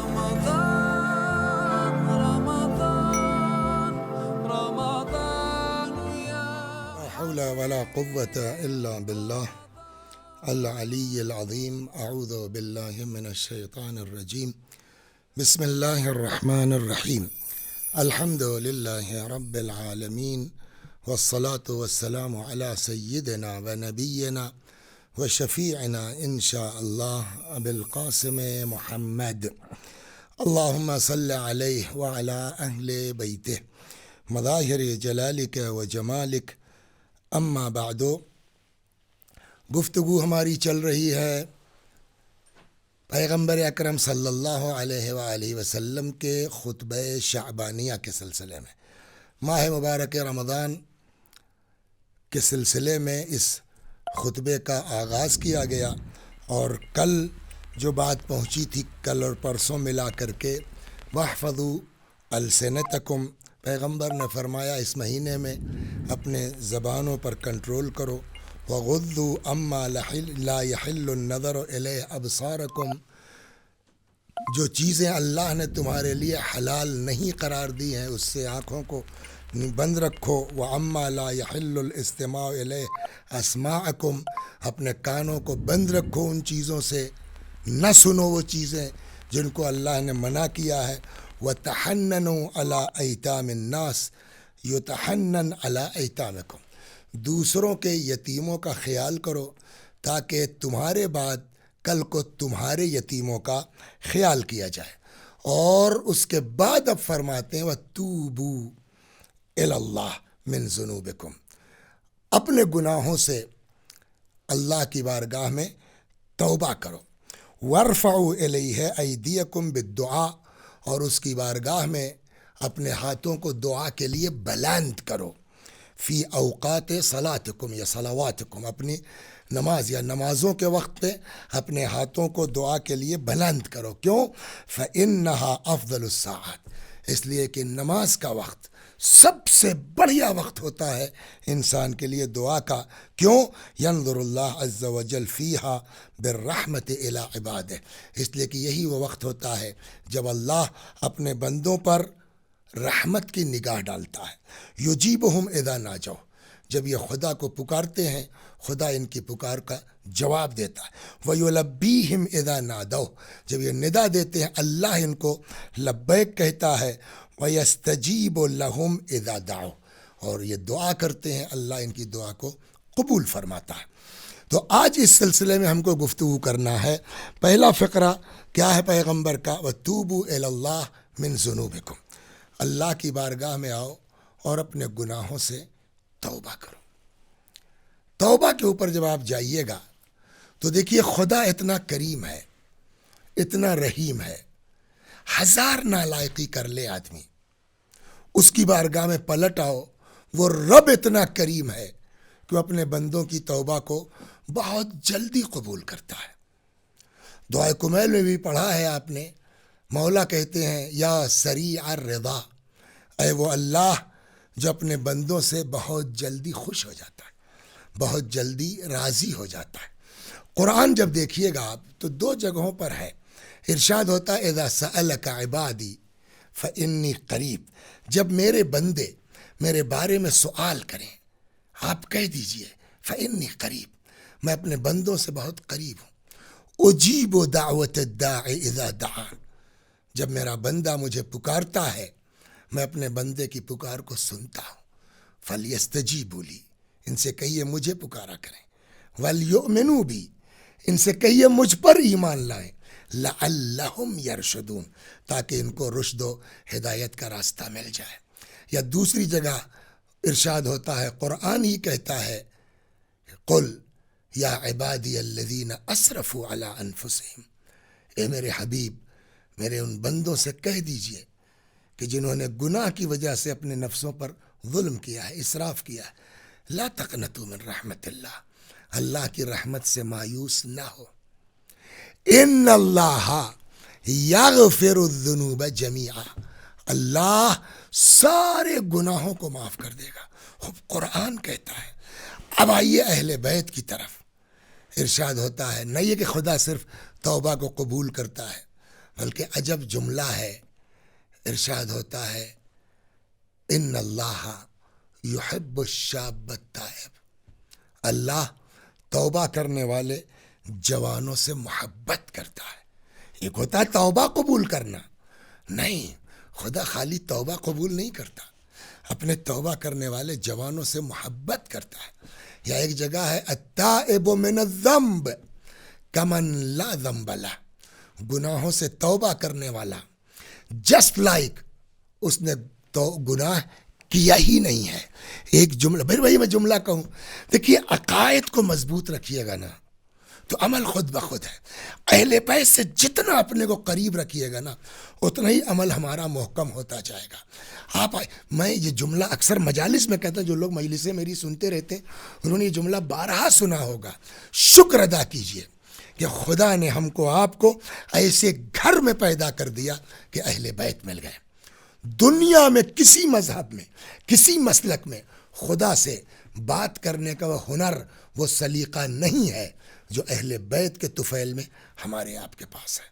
لا حول ولا قوة إلا بالله العلي العظيم. أعوذ بالله من الشيطان الرجيم. بسم الله الرحمن الرحيم. الحمد لله رب العالمين، والصلاة والسلام على سيدنا ونبينا وشفيعنا إن شاء الله أبي القاسم محمد. اللهم صل عليه وعلى أهل بيته مظاہر جلالک و جمالک. اما بعد، گفتگو ہماری چل رہی ہے پیغمبر اکرم صلی اللہ علیہ وآلہ وسلم کے خطبہ شعبانیہ کے سلسلے میں. ماہ مبارک رمضان کے سلسلے میں اس خطبے کا آغاز کیا گیا، اور کل جو بات پہنچی تھی، کل اور پرسوں ملا کر کے، وَاحْفَظُوا أَلْسِنَتَكُمْ، پیغمبر نے فرمایا اس مہینے میں اپنے زبانوں پر کنٹرول کرو. وَغُضُّوا أَمَّا لَا يَحِلُّ النَّظَرُ إِلَيْهِ أَبْصَارَكُمْ، جو چیزیں اللہ نے تمہارے لیے حلال نہیں قرار دی ہیں اس سے آنکھوں کو بند رکھو. وَأَمَّا لَا يَحِلُّ الْإِسْتِمَاعُ إِلَيْهِ أَسْمَاعَكُمْ، اپنے کانوں کو بند رکھو ان چیزوں سے، نہ سنو وہ چیزیں جن کو اللہ نے منع کیا ہے. وَتَحَنَّنُوا عَلَىٰ أَيْتَامِ النَّاسِ يُتَحَنَّنْ عَلَىٰ أَيْتَامِكُمْ، دوسروں کے یتیموں کا خیال کرو تاکہ تمہارے بعد کل کو تمہارے یتیموں کا خیال کیا جائے. اور اس کے بعد اب فرماتے ہیں وَتُوبُوا إِلَى اللَّهِ مِن ذُنُوبِكُمْ، اپنے گناہوں سے اللہ کی بارگاہ میں توبہ کرو. وَارْفَعُوا إِلَيْهِ أَيْدِيَكُمْ بِالدُّعَاء، اور اس کی بارگاہ میں اپنے ہاتھوں کو دعا کے لیے بلند کرو. فی اوقات صلاتکم یا صلواتکم، اپنی نماز یا نمازوں کے وقت پہ اپنے ہاتھوں کو دعا کے لیے بلند کرو. کیوں؟ فإنها أفضل الساعات، اس لیے کہ نماز کا وقت سب سے بڑھیا وقت ہوتا ہے انسان کے لیے دعا کا. کیوں؟ ینظر اللہ عز وجل فیہا بالرحمت الی عبادہ، اس لیے کہ یہی وہ وقت ہوتا ہے جب اللہ اپنے بندوں پر رحمت کی نگاہ ڈالتا ہے. یجیبہم اذا ناجوا، جب یہ خدا کو پکارتے ہیں خدا ان کی پکار کا جواب دیتا ہے. وَيُلَبِّيهِمْ اذا نادوا، جب یہ ندا دیتے ہیں اللہ ان کو لبیک کہتا ہے. وَيَسْتَجِيبُ لَهُمْ اذا دعوا، اور یہ دعا کرتے ہیں اللہ ان کی دعا کو قبول فرماتا ہے. تو آج اس سلسلے میں ہم کو گفتگو کرنا ہے. پہلا فقرہ کیا ہے پیغمبر کا؟ وَتُوبُوا إِلَى اللَّهِ مِن ذُنُوبِكُمْ، اللہ کی بارگاہ میں آؤ اور اپنے گناہوں سے توبہ کرو. توبہ کے اوپر جب آپ جائیے گا تو دیکھیے خدا اتنا کریم ہے، اتنا رحیم ہے، ہزار نالائقی کر لے آدمی، اس کی بارگاہ میں پلٹ آؤ، وہ رب اتنا کریم ہے کہ وہ اپنے بندوں کی توبہ کو بہت جلدی قبول کرتا ہے. دعائے کمیل میں بھی پڑھا ہے آپ نے، مولا کہتے ہیں یا سریع الرضا، اے وہ اللہ جو اپنے بندوں سے بہت جلدی خوش ہو جاتا ہے، بہت جلدی راضی ہو جاتا ہے. قرآن جب دیکھیے گا آپ تو دو جگہوں پر ہے، ارشاد ہوتا ہے اذا سألک عبادی فإنی قریب، جب میرے بندے میرے بارے میں سوال کریں آپ کہہ دیجئے فإنی قریب، میں اپنے بندوں سے بہت قریب ہوں. اجیب دعوت الداع اذا دعان، جب میرا بندہ مجھے پکارتا ہے میں اپنے بندے کی پکار کو سنتا ہوں. فلیستجیبوا لی، ان سے کہیے مجھے پکارا کریں. ولیؤمنوا بی، ان سے کہیے مجھ پر ایمان لائیں. لعلہم یرشدون، تاکہ ان کو رشد و ہدایت کا راستہ مل جائے. یا دوسری جگہ ارشاد ہوتا ہے، قرآن ہی کہتا ہے قل یا عبادی الذین اسرفوا علی انفسہم، اے میرے حبیب میرے ان بندوں سے کہہ دیجئے کہ جنہوں نے گناہ کی وجہ سے اپنے نفسوں پر ظلم کیا ہے، اسراف کیا ہے، لا تقنطوا من رحمت اللہ، اللہ کی رحمت سے مایوس نہ ہو. ان اللہ یغفر الذنوب جمیعا، اللہ سارے گناہوں کو معاف کر دے گا. قرآن کہتا ہے. اب آئیے اہل بیت کی طرف. ارشاد ہوتا ہے نہ یہ کہ خدا صرف توبہ کو قبول کرتا ہے بلکہ عجب جملہ ہے. ارشاد ہوتا ہے ان اللہ یحب الشاب التائب، اللہ توبہ کرنے والے جوانوں سے محبت کرتا ہے. ایک ہوتا ہے توبہ قبول کرنا، نہیں، خدا خالی توبہ قبول نہیں کرتا، اپنے توبہ کرنے والے جوانوں سے محبت کرتا ہے. یا ایک جگہ ہے التائب من الذنب کمن لا ذنب لہ، گناہوں سے توبہ کرنے والا جسٹ لائک اس نے تو گناہ کیا ہی نہیں ہے. ایک جملہ، پھر وہی میں جملہ کہوں، دیکھیے عقائد کو مضبوط رکھیے گا نا تو عمل خود بخود ہے. اہل بیت سے جتنا اپنے کو قریب رکھیے گا نا اتنا ہی عمل ہمارا محکم ہوتا جائے گا. میں یہ جملہ اکثر مجالس میں کہتا ہوں، جو لوگ مجلسیں میری سنتے رہتے ہیں انہوں نے یہ جملہ بارہا سنا ہوگا. شکر ادا کیجئے کہ خدا نے ہم کو آپ کو ایسے گھر میں پیدا کر دیا کہ اہل بیت مل گئے. دنیا میں کسی مذہب میں، کسی مسلک میں خدا سے بات کرنے کا وہ ہنر، وہ سلیقہ نہیں ہے جو اہل بیت کے طفیل میں ہمارے آپ کے پاس ہے.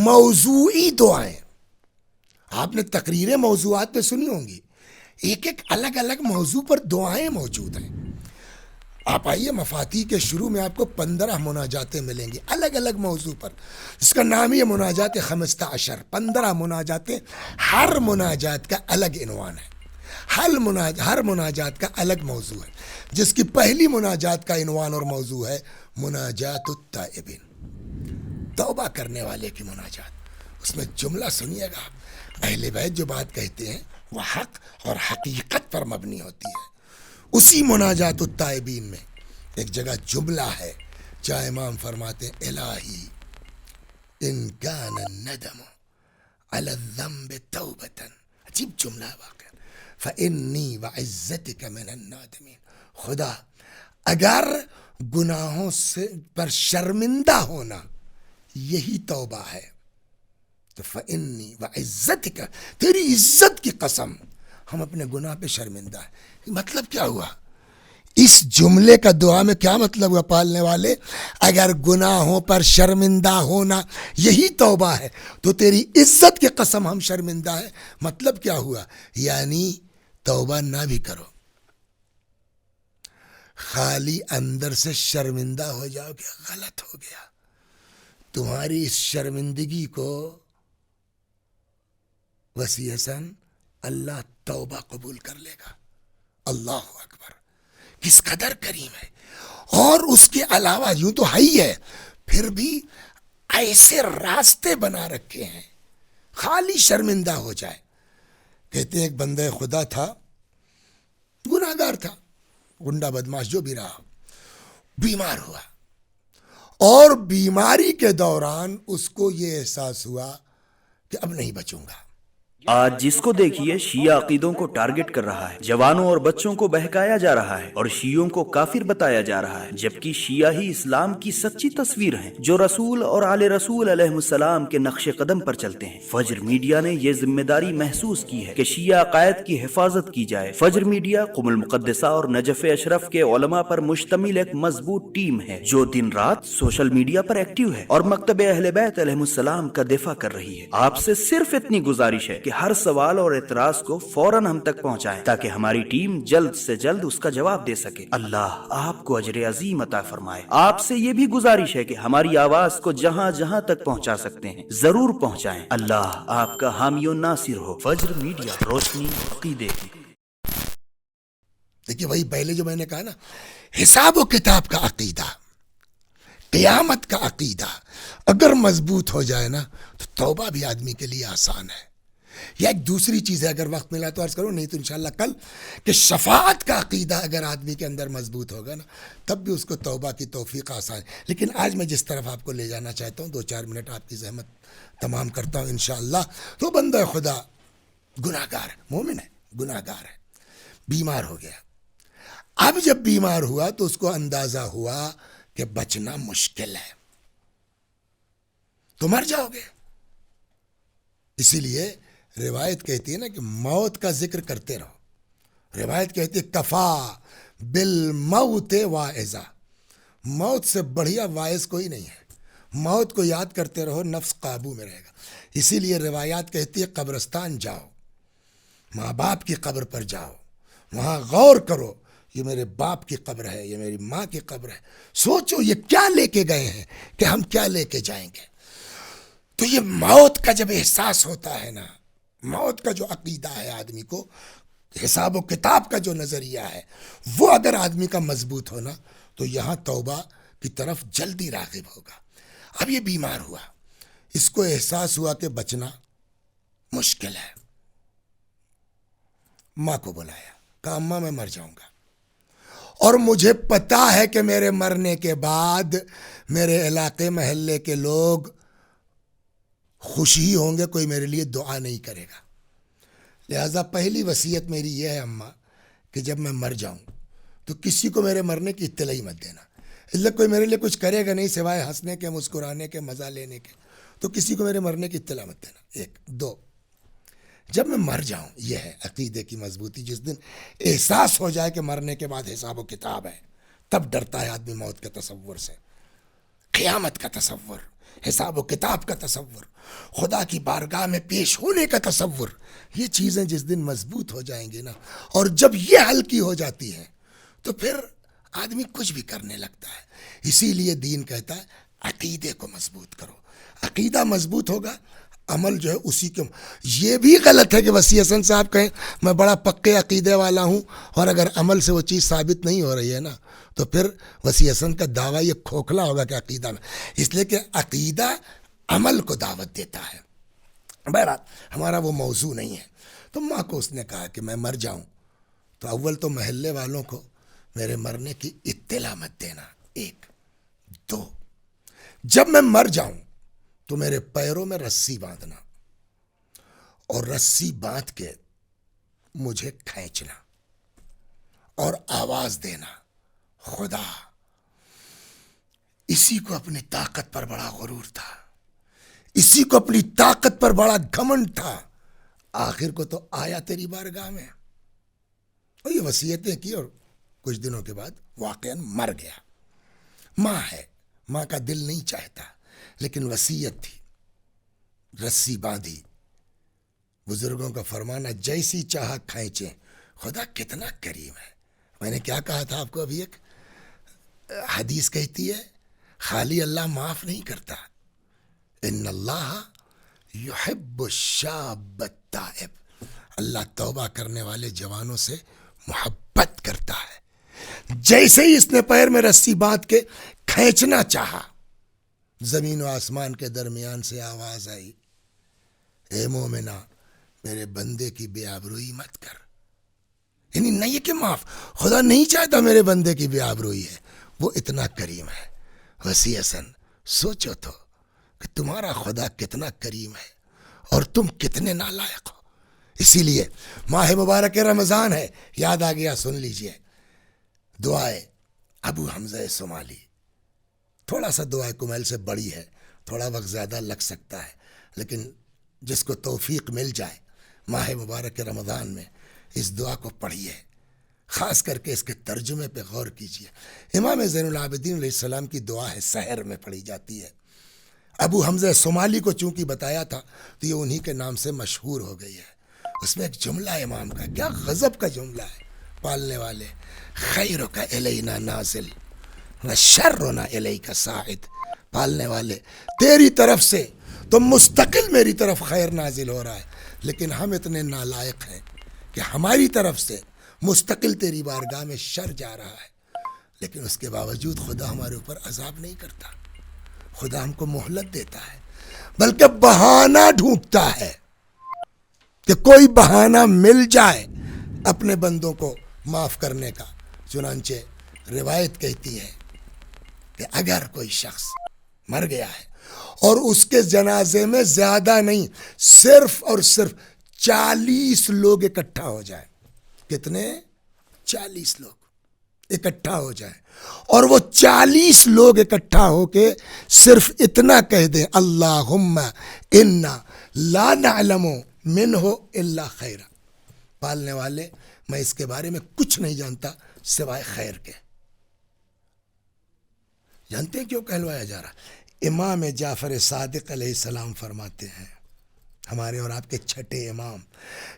موضوعی دعائیں، آپ نے تقریریں موضوعات پہ سنی ہوں گی، ایک ایک الگ الگ موضوع پر دعائیں موجود ہیں. آپ آئیے مفاتیح کے شروع میں آپ کو 15 مناجاتیں ملیں گی الگ الگ موضوع پر، جس کا نام ہی ہے مناجات 15. 15 مناجاتیں، ہر مناجات کا الگ عنوان ہے، ہر مناجات کا الگ موضوع ہے. جس کی پہلی مناجات کا عنوان اور موضوع ہے مناجات التائبین، توبہ کرنے والے کی مناجات. اس میں جملہ سنیے گا، اہل بیت جو بات کہتے ہیں وہ حق اور حقیقت پر مبنی ہوتی ہے. اسی مناجات التائبین میں ایک جگہ جملہ ہے جہاں امام فرماتے ہیں الہی ان کان الندم علی الذنب توبۃ، عجیب جملہ ہے واقعا، فانی وعزتک من النادمین. خدا اگر گناہوں سے پر شرمندہ ہونا یہی توبہ ہے تو فانی وعزتک، تیری عزت کی قسم ہم اپنے گناہ پہ شرمندہ ہیں. مطلب کیا ہوا اس جملے کا؟ دعا میں کیا مطلب ہوا پالنے والے؟ اگر گناہوں پر شرمندہ ہونا یہی توبہ ہے تو تیری عزت کی قسم ہم شرمندہ ہیں. مطلب کیا ہوا؟ یعنی توبہ نہ بھی کرو، خالی اندر سے شرمندہ ہو جاؤ کہ غلط ہو گیا، تمہاری اس شرمندگی کو وسیعاً اللہ توبہ قبول کر لے گا. اللہ اکبر، کس قدر کریم ہے. اور اس کے علاوہ یوں تو ہے ہی ہے، پھر بھی ایسے راستے بنا رکھے ہیں خالی شرمندہ ہو جائے. کہتے ایک بندہ خدا تھا، گناہگار تھا، گنڈا بدماش جو بھی رہا، بیمار ہوا، اور بیماری کے دوران اس کو یہ احساس ہوا کہ اب نہیں بچوں گا. آج جس کو دیکھیے شیعہ عقیدوں کو ٹارگٹ کر رہا ہے، جوانوں اور بچوں کو بہکایا جا رہا ہے اور شیعوں کو کافر بتایا جا رہا ہے، جبکہ شیعہ ہی اسلام کی سچی تصویر ہیں جو رسول اور آل رسول علیہ السلام کے نقش قدم پر چلتے ہیں. فجر میڈیا نے یہ ذمہ داری محسوس کی ہے کہ شیعہ عقائد کی حفاظت کی جائے. فجر میڈیا قم المقدسہ اور نجف اشرف کے علماء پر مشتمل ایک مضبوط ٹیم ہے جو دن رات سوشل میڈیا پر ایکٹیو ہے اور مکتب اہل بیت علیہ السلام کا دفاع کر رہی ہے. آپ سے صرف اتنی گزارش ہے کہ ہر سوال اور اعتراض کو فوراً ہم تک پہنچائیں تاکہ ہماری ٹیم جلد سے جلد اس کا جواب دے سکے. اللہ آپ کو اجر عظیم عطا فرمائے. آپ سے یہ بھی گزارش ہے کہ ہماری آواز کو جہاں جہاں تک پہنچا سکتے ہیں ضرور پہنچائیں. اللہ آپ کا حامی و ناصر ہو. فجر میڈیا، روشنی عقیدے کی. دیکھیے وہی پہلے جو میں نے کہا نا، حساب و کتاب کا عقیدہ، قیامت کا عقیدہ اگر مضبوط ہو جائے نا تو توبہ بھی آدمی کے لیے آسان ہے. یا ایک دوسری چیز ہے، اگر وقت ملا تو عرض کروں، نہیں تو انشاءاللہ کل، کہ شفاعت کا عقیدہ اگر آدمی کے اندر مضبوط ہوگا نا تب بھی اس کو توبہ کی توفیق آسان ہے. لیکن آج میں جس طرف آپ کو لے جانا چاہتا ہوں، 2-4 منٹ آپ کی زحمت تمام کرتا ہوں انشاءاللہ. تو بندہ خدا گناہگار ہے، مومن ہے، گناہگار ہے، بیمار ہو گیا. اب جب بیمار ہوا تو اس کو اندازہ ہوا کہ بچنا مشکل ہے، تو مر جاؤ گے. اسی لیے روایت کہتی ہے نا کہ موت کا ذکر کرتے رہو. روایت کہتی ہے کفا بالموت واعظا، موت سے بڑھیا واعظ کوئی نہیں ہے. موت کو یاد کرتے رہو، نفس قابو میں رہے گا۔ اسی لیے روایات کہتی ہے قبرستان جاؤ، ماں باپ کی قبر پر جاؤ، وہاں غور کرو، یہ میرے باپ کی قبر ہے، یہ میری ماں کی قبر ہے، سوچو یہ کیا لے کے گئے ہیں کہ ہم کیا لے کے جائیں گے۔ تو یہ موت کا جب احساس ہوتا ہے نا، موت کا جو عقیدہ ہے آدمی کو، حساب و کتاب کا جو نظریہ ہے، وہ اگر آدمی کا مضبوط ہونا تو یہاں توبہ کی طرف جلدی راغب ہوگا۔ اب یہ بیمار ہوا، اس کو احساس ہوا کہ بچنا مشکل ہے، ماں کو بلایا، کہا اماں میں مر جاؤں گا، اور مجھے پتا ہے کہ میرے مرنے کے بعد میرے علاقے محلے کے لوگ خوشی ہوں گے، کوئی میرے لیے دعا نہیں کرے گا، لہذا پہلی وصیت میری یہ ہے اماں کہ جب میں مر جاؤں تو کسی کو میرے مرنے کی اطلاع ہی مت دینا، اس لیے کوئی میرے لیے کچھ کرے گا نہیں سوائے ہنسنے کے، مسکرانے کے، مزہ لینے کے، تو کسی کو میرے مرنے کی اطلاع مت دینا۔ ایک، دو، جب میں مر جاؤں، یہ ہے عقیدے کی مضبوطی، جس دن احساس ہو جائے کہ مرنے کے بعد حساب و کتاب ہے، تب ڈرتا ہے آدمی موت کے تصور سے، قیامت کا تصور، حساب و کتاب کا تصور، خدا کی بارگاہ میں پیش ہونے کا تصور، یہ چیزیں جس دن مضبوط ہو جائیں گی نا، اور جب یہ ہلکی ہو جاتی ہیں تو پھر آدمی کچھ بھی کرنے لگتا ہے۔ اسی لیے دین کہتا ہے عقیدے کو مضبوط کرو، عقیدہ مضبوط ہوگا، عمل جو ہے اسی کے۔ یہ بھی غلط ہے کہ وسیع حسن صاحب کہیں میں بڑا پکے عقیدے والا ہوں، اور اگر عمل سے وہ چیز ثابت نہیں ہو رہی ہے نا تو پھر وسیع حسن کا دعویٰ یہ کھوکھلا ہوگا کہ عقیدہ میں، اس لیے کہ عقیدہ عمل کو دعوت دیتا ہے۔ بہرحال ہمارا وہ موضوع نہیں ہے۔ تو ماں کو اس نے کہا کہ میں مر جاؤں تو اول تو محلے والوں کو میرے مرنے کی اطلاع مت دینا، ایک، دو، جب میں مر جاؤں تو میرے پیروں میں رسی باندھنا، اور رسی باندھ کے مجھے کھینچنا اور آواز دینا، خدا۔ اسی کو اپنی طاقت پر بڑا غرور تھا، اسی کو اپنی طاقت پر بڑا گھمنڈ تھا، آخر کو تو آیا تیری بارگاہ میں، اور یہ وصیتیں کی، اور کچھ دنوں کے بعد واقعاً مر گیا۔ ماں ہے، ماں کا دل نہیں چاہتا، لیکن وصیت تھی، رسی باندھی۔ بزرگوں کا فرمانا جیسی چاہا کھینچیں، خدا کتنا کریم ہے۔ میں نے کیا کہا تھا آپ کو ابھی، ایک حدیث کہتی ہے خالی اللہ معاف نہیں کرتا، ان اللہ یحب الشاب التائب، اللہ توبہ کرنے والے جوانوں سے محبت کرتا ہے۔ جیسے ہی اس نے پیر میں رسی باندھ کے کھینچنا چاہا، زمین و آسمان کے درمیان سے آواز آئی، اے مومنہ میرے بندے کی بے آبروئی مت کر۔ یعنی نہیں کہ معاف، خدا نہیں چاہتا میرے بندے کی بے آبروئی ہے، وہ اتنا کریم ہے۔ وسیع حسن سوچو تو کہ تمہارا خدا کتنا کریم ہے اور تم کتنے نالائق ہو۔ اسی لیے ماہ مبارک رمضان ہے، یاد آ گیا، سن لیجئے دعائے ابو حمزہ صومالی، تھوڑا سا دعائے کمیل سے بڑی ہے، تھوڑا وقت زیادہ لگ سکتا ہے، لیکن جس کو توفیق مل جائے ماہ مبارک رمضان میں اس دعا کو پڑھیے، خاص کر کے اس کے ترجمے پہ غور کیجیے۔ امام زین العابدین علیہ السلام کی دعا ہے، سحر میں پڑھی جاتی ہے۔ ابو حمزہ صومالی کو چونکہ بتایا تھا تو یہ انہی کے نام سے مشہور ہو گئی ہے۔ اس میں ایک جملہ امام کا، کیا غضب کا جملہ ہے، پالنے والے، خیرک الینا نازل وشرنا الیک صاعد، پالنے والے تیری طرف سے تو مستقل میری طرف خیر نازل ہو رہا ہے، لیکن ہم اتنے نالائق ہیں کہ ہماری طرف سے مستقل تیری بارگاہ میں شر جا رہا ہے، لیکن اس کے باوجود خدا ہمارے اوپر عذاب نہیں کرتا، خدا ہم کو مہلت دیتا ہے، بلکہ بہانہ ڈھونڈتا ہے کہ کوئی بہانہ مل جائے اپنے بندوں کو معاف کرنے کا۔ چنانچہ روایت کہتی ہے کہ اگر کوئی شخص مر گیا ہے اور اس کے جنازے میں زیادہ نہیں، صرف اور صرف 40 لوگ اکٹھا ہو جائیں، کتنے؟ 40 لوگ اکٹھا ہو جائیں، اور وہ 40 لوگ اکٹھا ہو کے صرف اتنا کہہ دیں، اللہم انا لا نعلم منہ الا خیرا، پالنے والے میں اس کے بارے میں کچھ نہیں جانتا سوائے خیر کے۔ جانتے ہیں کیوں کہلوایا جا رہا؟ امام جعفر صادق علیہ السلام فرماتے ہیں، ہمارے اور آپ کے چھٹے امام،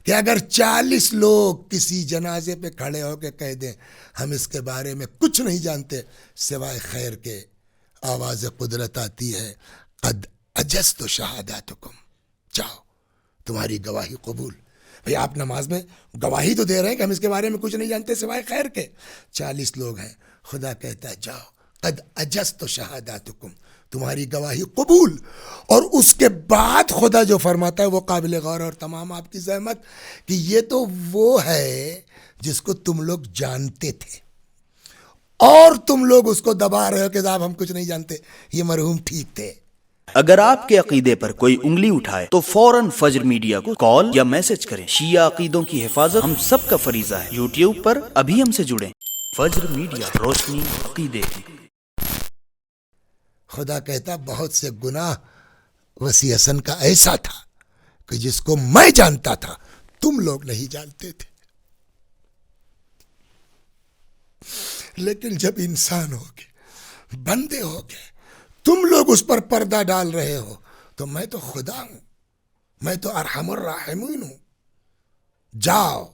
کہ اگر 40 لوگ کسی جنازے پہ کھڑے ہو کے کہہ دیں ہم اس کے بارے میں کچھ نہیں جانتے سوائے خیر کے، آواز قدرت آتی ہے قد اجزت شہاداتکم، جاؤ تمہاری گواہی قبول۔ بھئی آپ نماز میں گواہی تو دے رہے ہیں کہ ہم اس کے بارے میں کچھ نہیں جانتے سوائے خیر کے، 40 لوگ ہیں، خدا کہتا ہے جاؤ قد اجزت شہاداتکم، تمہاری گواہی قبول۔ اور اس کے بعد خدا جو فرماتا ہے وہ قابل غور اور تمام آپ کی زحمت، کہ یہ تو وہ ہے جس کو تم لوگ جانتے تھے اور تم لوگ اس کو دبا رہے ہو کہ صاحب ہم کچھ نہیں جانتے، یہ مرحوم ٹھیک تھے۔ اگر آپ کے عقیدے پر کوئی انگلی اٹھائے تو فوراً فجر میڈیا کو کال یا میسج کریں۔ شیعہ عقیدوں کی حفاظت ہم سب کا فریضہ ہے۔ یوٹیوب پر ابھی ہم سے جڑیں۔ فجر میڈیا، روشنی عقیدے کی۔ خدا کہتا بہت سے گناہ وسیع حسن کا ایسا تھا کہ جس کو میں جانتا تھا تم لوگ نہیں جانتے تھے، لیکن جب انسان ہو گئے، بندے ہو گئے، تم لوگ اس پر پردہ ڈال رہے ہو، تو میں تو خدا ہوں، میں تو ارحم الراحمین ہوں۔ جاؤ،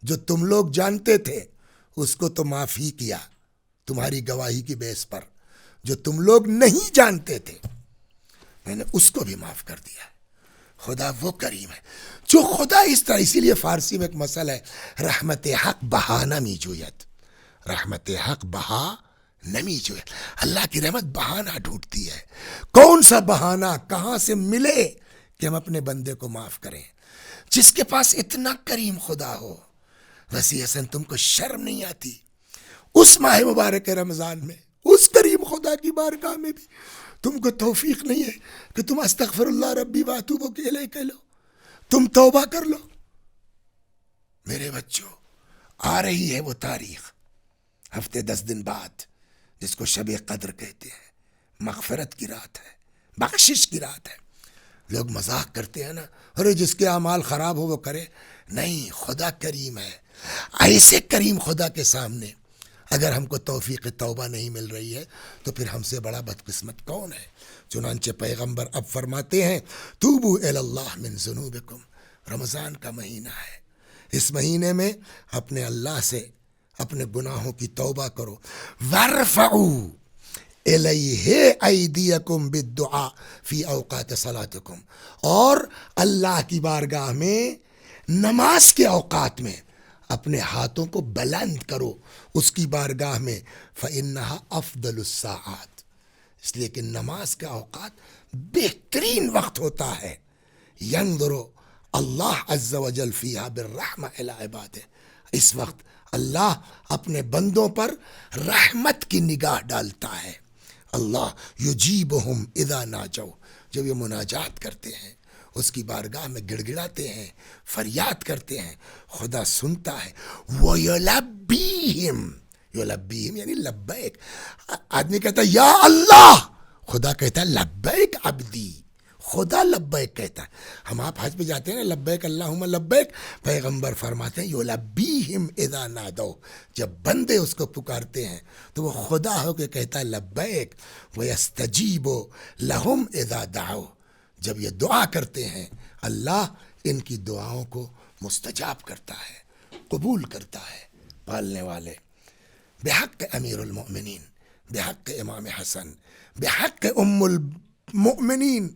جو تم لوگ جانتے تھے اس کو تو معاف ہی کیا تمہاری گواہی کی بیس پر، جو تم لوگ نہیں جانتے تھے میں نے اس کو بھی معاف کر دیا۔ خدا وہ کریم ہے جو خدا اس طرح، اسی لیے فارسی میں ایک مسئلہ ہے، رحمت حق بہا نمی جویت، رحمت حق بہا نمی جویت، اللہ کی رحمت بہانہ ڈھونڈتی ہے، کون سا بہانہ کہاں سے ملے کہ ہم اپنے بندے کو معاف کریں۔ جس کے پاس اتنا کریم خدا ہو، وسیع حسن تم کو شرم نہیں آتی اس ماہ مبارک رمضان میں اس کریم خدا کی بارگاہ میں بھی تم کو توفیق نہیں ہے کہ تم استغفر اللہ ربی واتوب الیہ کہہ لو، تم توبہ کر لو؟ میرے بچوں، آ رہی ہے وہ تاریخ ہفتے 10 دن بعد جس کو شب قدر کہتے ہیں، مغفرت کی رات ہے، بخشش کی رات ہے۔ لوگ مذاق کرتے ہیں نا، ارے جس کے اعمال خراب ہو وہ کرے، نہیں، خدا کریم ہے۔ ایسے کریم خدا کے سامنے اگر ہم کو توفیق توبہ نہیں مل رہی ہے تو پھر ہم سے بڑا بدقسمت کون ہے؟ چنانچہ پیغمبر اب فرماتے ہیں توبو الی اللہ من ذنوبکم، رمضان کا مہینہ ہے، اس مہینے میں اپنے اللہ سے اپنے گناہوں کی توبہ کرو، وارفعوا الیہ ایدیکم بالدعاء فی اوقات صلاتکم، اور اللہ کی بارگاہ میں نماز کے اوقات میں اپنے ہاتھوں کو بلند کرو اس کی بارگاہ میں، فإنہا افضل الساعات، اس لیے کہ نماز کا اوقات بہترین وقت ہوتا ہے، ینظر اللہ عز وجل فیہا بالرحمہ الی عبادہ، اس وقت اللہ اپنے بندوں پر رحمت کی نگاہ ڈالتا ہے۔ اللہ یجیبہم اذا ناجوا، جب یہ مناجات کرتے ہیں اس کی بارگاہ میں گڑگڑاتے ہیں، فریاد کرتے ہیں، خدا سنتا ہے۔ وَيُلَبِّيهِمْ، یلبیہم یعنی لبیک، آدمی کہتا ہے یا اللہ، خدا کہتا ہے لبیک عبدی، خدا لبیک کہتا ہے۔ ہم آپ حج پہ جاتے ہیں نا، لبیک اللہم لبیک، پیغمبر فرماتے ہیں یلبیہم اذا نادوا، جب بندے اس کو پکارتے ہیں تو وہ خدا ہو کے کہتا ہے لبیک، ویستجیب لہم اذا دعوا، جب یہ دعا کرتے ہیں اللہ ان کی دعاؤں کو مستجاب کرتا ہے، قبول کرتا ہے۔ پالنے والے، بحق امیر المؤمنین، بحق امام حسن، بحق ام المؤمنین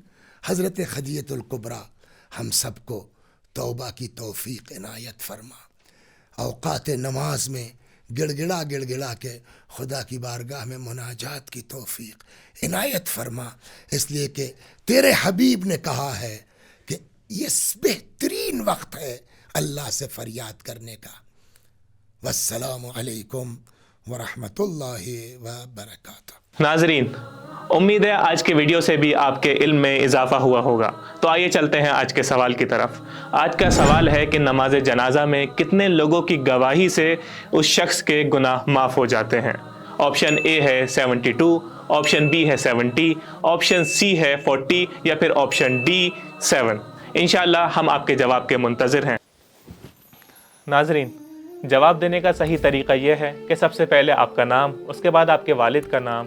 حضرت خدیجہ الکبریٰ، ہم سب کو توبہ کی توفیق عنایت فرما، اوقات نماز میں گڑ گڑا کے خدا کی بارگاہ میں مناجات کی توفیق عنایت فرما، اس لیے کہ تیرے حبیب نے کہا ہے کہ یہ بہترین وقت ہے اللہ سے فریاد کرنے کا۔ والسلام علیکم ورحمۃ اللہ وبرکاتہ۔ ناظرین، امید ہے آج کے ویڈیو سے بھی آپ کے علم میں اضافہ ہوا ہوگا، تو آئیے چلتے ہیں آج کے سوال کی طرف۔ آج کا سوال ہے کہ نماز جنازہ میں کتنے لوگوں کی گواہی سے اس شخص کے گناہ معاف ہو جاتے ہیں؟ آپشن اے ہے 72، آپشن بی ہے 70، آپشن سی ہے 40 یا پھر آپشن ڈی 7۔ انشاءاللہ ہم آپ کے جواب کے منتظر ہیں۔ ناظرین، جواب دینے کا صحیح طریقہ یہ ہے کہ سب سے پہلے آپ کا نام، اس کے بعد آپ کے والد کا نام